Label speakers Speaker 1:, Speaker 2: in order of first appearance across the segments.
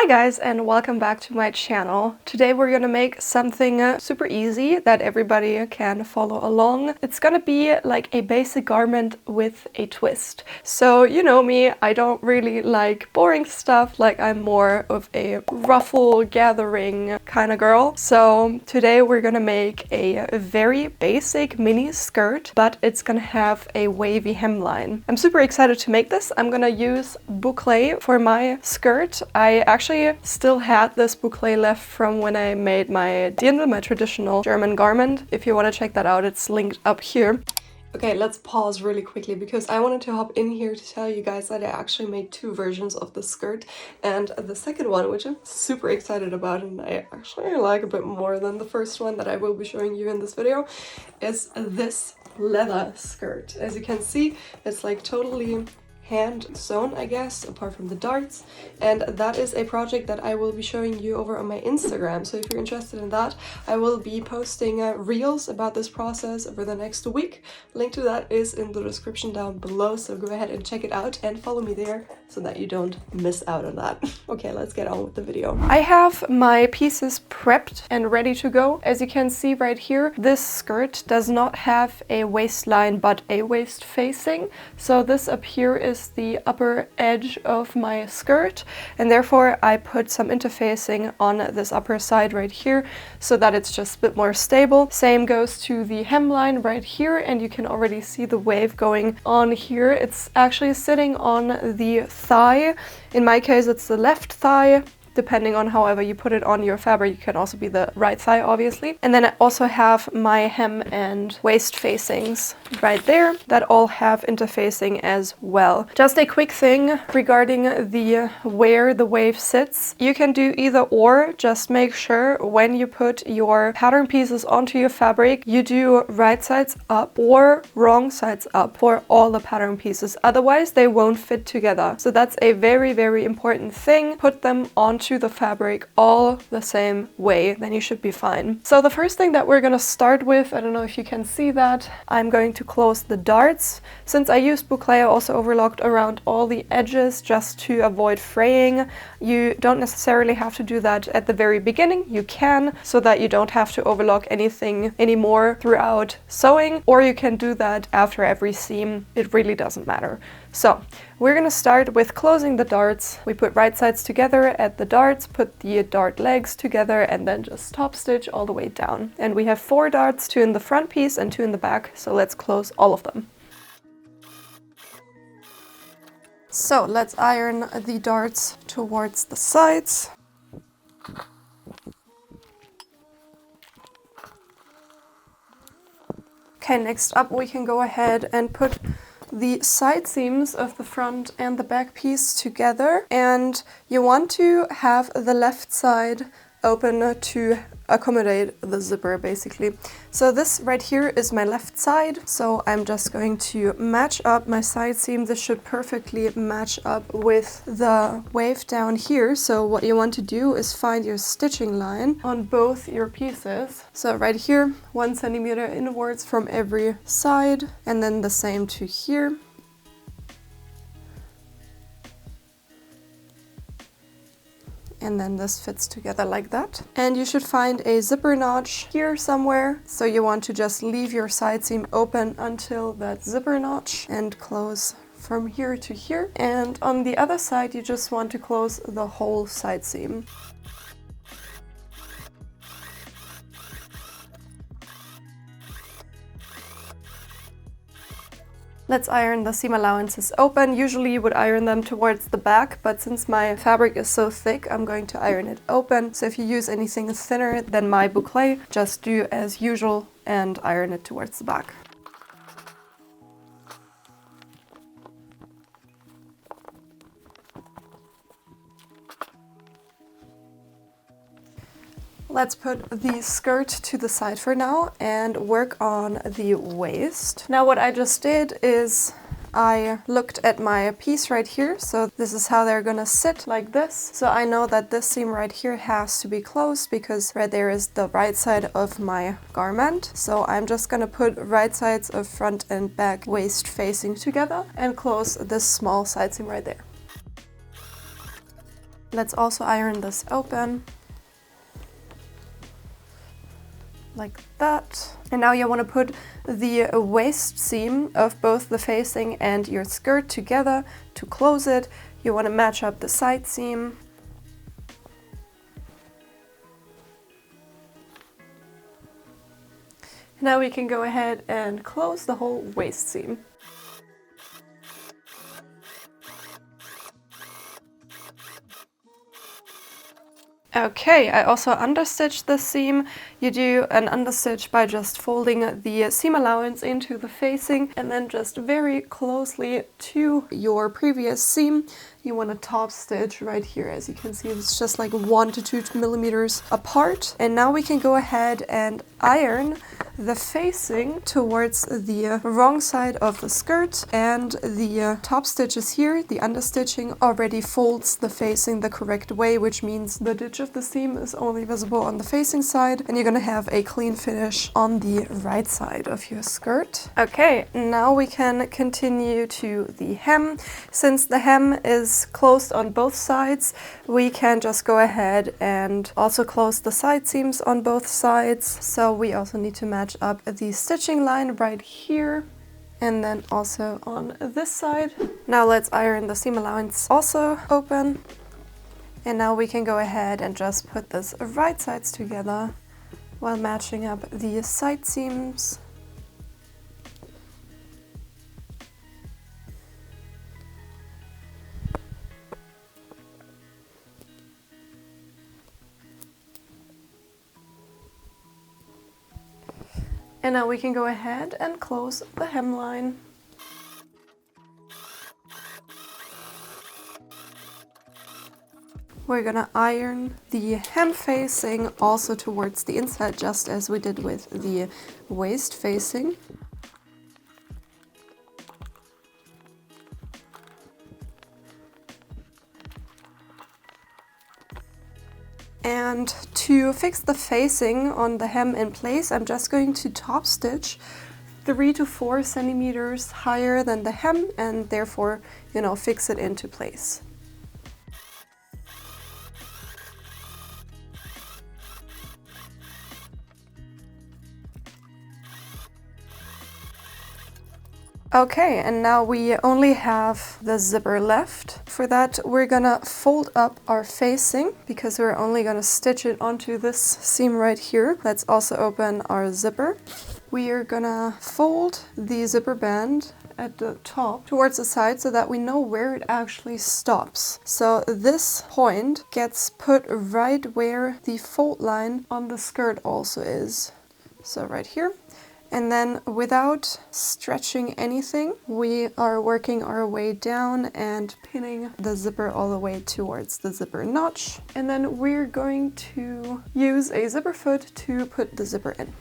Speaker 1: Hi guys, and welcome back to my channel. Today we're gonna make something super easy that everybody can follow along. It's gonna be like a basic garment with a twist. So you know me, I don't really like boring stuff, like I'm more of a ruffle gathering kind of girl. So today we're gonna make a very basic mini skirt, but it's gonna have a wavy hemline. I'm super excited to make this. I'm gonna use boucle for my skirt. I actually still had this boucle left from when I made my dirndl, my traditional German garment. If you want to check that out, it's linked up here. Okay, let's pause really quickly because I wanted to hop in here to tell you guys that I actually made two versions of the skirt, and the second one, which I'm super excited about and I actually like a bit more than the first one that I will be showing you in this video, is this leather skirt. As you can see, it's like totally hand sewn, I guess, apart from the darts, and that is a project that I will be showing you over on my Instagram. So if you're interested in that, I will be posting reels about this process over the next week. Link to that is in the description down below, so go ahead and check it out and follow me there so that you don't miss out on that. Okay, let's get on with the video. I have my pieces prepped and ready to go. As you can see right here, this skirt does not have a waistline but a waist facing, so this up here is the upper edge of my skirt, and therefore I put some interfacing on this upper side right here so that it's just a bit more stable. Same goes to the hemline right here, and you can already see the wave going on here. It's actually sitting on the thigh. In my case, it's the left thigh. Depending on however you put it on your fabric, it can also be the right thigh, obviously. And then I also have my hem and waist facings right there that all have interfacing as well. Just a quick thing regarding the where the wave sits. You can do either or. Just make sure when you put your pattern pieces onto your fabric, you do right sides up or wrong sides up for all the pattern pieces. Otherwise, they won't fit together. So that's a very, very important thing. Put them onto the fabric all the same way, then you should be fine. So the first thing that we're gonna start with, I don't know if you can see that, I'm going to close the darts. Since I used boucle, I also overlocked around all the edges just to avoid fraying. You don't necessarily have to do that at the very beginning. You can, so that you don't have to overlock anything anymore throughout sewing, or you can do that after every seam. It really doesn't matter. So we're gonna start with closing the darts. We put right sides together at the darts, put the dart legs together, and then just top stitch all the way down. And we have 4 darts, 2 in the front piece and 2 in the back, so let's close all of them. So let's iron the darts towards the sides. Okay, next up we can go ahead and put the side seams of the front and the back piece together, and you want to have the left side open to accommodate the zipper, basically. So this right here is my left side, so I'm just going to match up my side seam. This should perfectly match up with the wave down here. So what you want to do is find your stitching line on both your pieces. So right here, 1 centimeter inwards from every side, and then the same to here. And then this fits together like that. And you should find a zipper notch here somewhere. So you want to just leave your side seam open until that zipper notch and close from here to here. And on the other side, you just want to close the whole side seam. Let's iron the seam allowances open. Usually you would iron them towards the back, but since my fabric is so thick, I'm going to iron it open. So if you use anything thinner than my boucle, just do as usual and iron it towards the back. Let's put the skirt to the side for now and work on the waist. Now what I just did is I looked at my piece right here, so this is how they're gonna sit, like this. So I know that this seam right here has to be closed because right there is the right side of my garment. So I'm just gonna put right sides of front and back waist facing together and close this small side seam right there. Let's also iron this open. Like that. And now you want to put the waist seam of both the facing and your skirt together to close it. You want to match up the side seam. Now we can go ahead and close the whole waist seam. Okay, I also understitched the seam. You do an understitch by just folding the seam allowance into the facing and then just very closely to your previous seam. You want to top stitch right here. As you can see, it's just like 1 to 2 millimeters apart. And now we can go ahead and iron the facing towards the wrong side of the skirt, and the top stitches here, the understitching already folds the facing the correct way, which means the ditch of the seam is only visible on the facing side, and you're gonna have a clean finish on the right side of your skirt. Okay, now we can continue to the hem. Since the hem is closed on both sides, we can just go ahead and also close the side seams on both sides. So we also need to match up the stitching line right here and then also on this side. Now let's iron the seam allowance also open. And now we can go ahead and just put this right sides together while matching up the side seams. And now we can go ahead and close the hemline. We're gonna iron the hem facing also towards the inside, just as we did with the waist facing. And to fix the facing on the hem in place, I'm just going to top stitch 3 to 4 centimeters higher than the hem and therefore, fix it into place. Okay, and now we only have the zipper left. For that, we're gonna fold up our facing because we're only gonna stitch it onto this seam right here. Let's also open our zipper. We are gonna fold the zipper band at the top towards the side so that we know where it actually stops. So this point gets put right where the fold line on the skirt also is. So right here. And then without stretching anything, we are working our way down and pinning the zipper all the way towards the zipper notch. And then we're going to use a zipper foot to put the zipper in.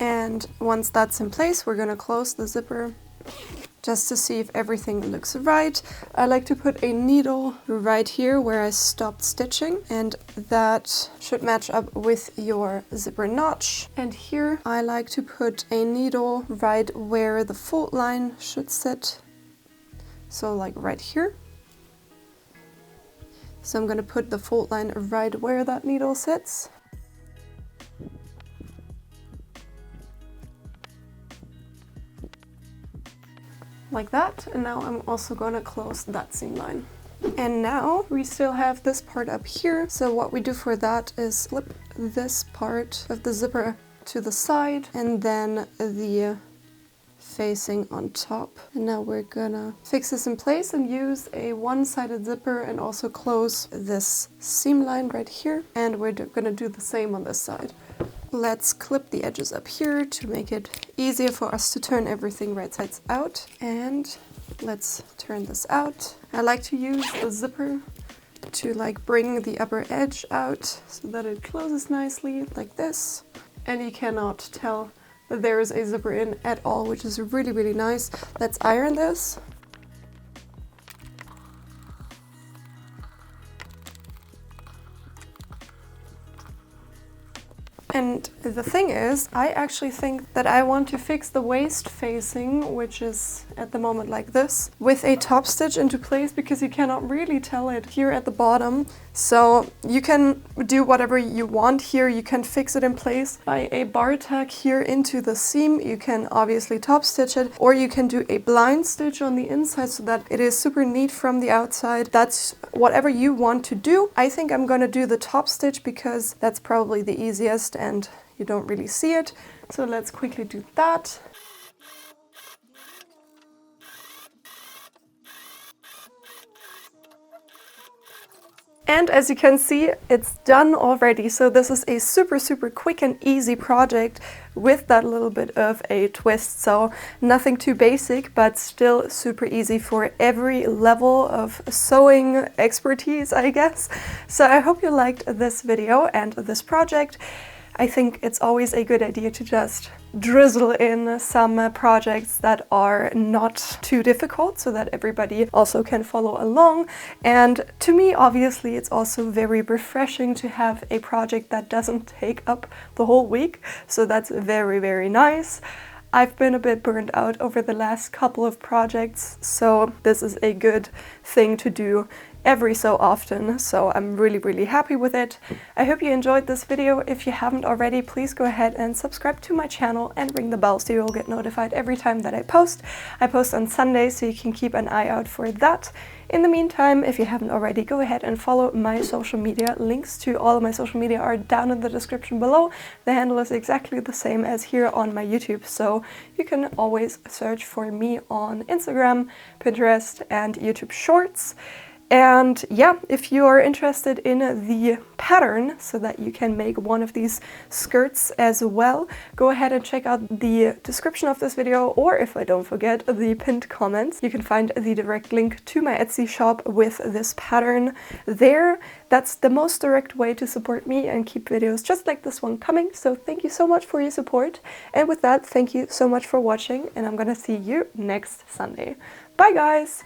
Speaker 1: And once that's in place, we're going to close the zipper just to see if everything looks right. I like to put a needle right here where I stopped stitching, and that should match up with your zipper notch. And here I like to put a needle right where the fold line should sit. So like right here. So I'm going to put the fold line right where that needle sits. Like that, and now I'm also going to close that seam line. And now we still have this part up here, so what we do for that is flip this part of the zipper to the side and then the facing on top. And now we're gonna fix this in place and use a one-sided zipper and also close this seam line right here, and we're gonna do the same on this side. Let's clip the edges up here to make it easier for us to turn everything right sides out. And let's turn this out. I like to use the zipper to bring the upper edge out so that it closes nicely like this. And you cannot tell that there is a zipper in at all, which is really, really nice. Let's iron this. And the thing is, I actually think that I want to fix the waist facing, which is at the moment like this, with a top stitch into place, because you cannot really tell it here at the bottom. So you can do whatever you want here. You can fix it in place by a bar tack here into the seam. You can obviously top stitch it, or you can do a blind stitch on the inside so that it is super neat from the outside. That's whatever you want to do. I think I'm gonna do the top stitch because that's probably the easiest and you don't really see it. So let's quickly do that. And as you can see, it's done already. So this is a super quick and easy project with that little bit of a twist. So nothing too basic, but still super easy for every level of sewing expertise, I guess. So I hope you liked this video and this project. I think it's always a good idea to just drizzle in some projects that are not too difficult so that everybody also can follow along. And to me, obviously, it's also very refreshing to have a project that doesn't take up the whole week. So that's very nice. I've been a bit burned out over the last couple of projects, so this is a good thing to do every so often, so I'm really happy with it. I hope you enjoyed this video. If you haven't already, please go ahead and subscribe to my channel and ring the bell so you'll get notified every time that I post. I post on Sundays, so you can keep an eye out for that. In the meantime, if you haven't already, go ahead and follow my social media. Links to all of my social media are down in the description below. The handle is exactly the same as here on my YouTube, so you can always search for me on Instagram, Pinterest, and YouTube Shorts. And yeah, if you are interested in the pattern so that you can make one of these skirts as well, go ahead and check out the description of this video, or if I don't forget, the pinned comments. You can find the direct link to my Etsy shop with this pattern there. That's the most direct way to support me and keep videos just like this one coming. So thank you so much for your support. And with that, thank you so much for watching, and I'm gonna see you next Sunday. Bye guys!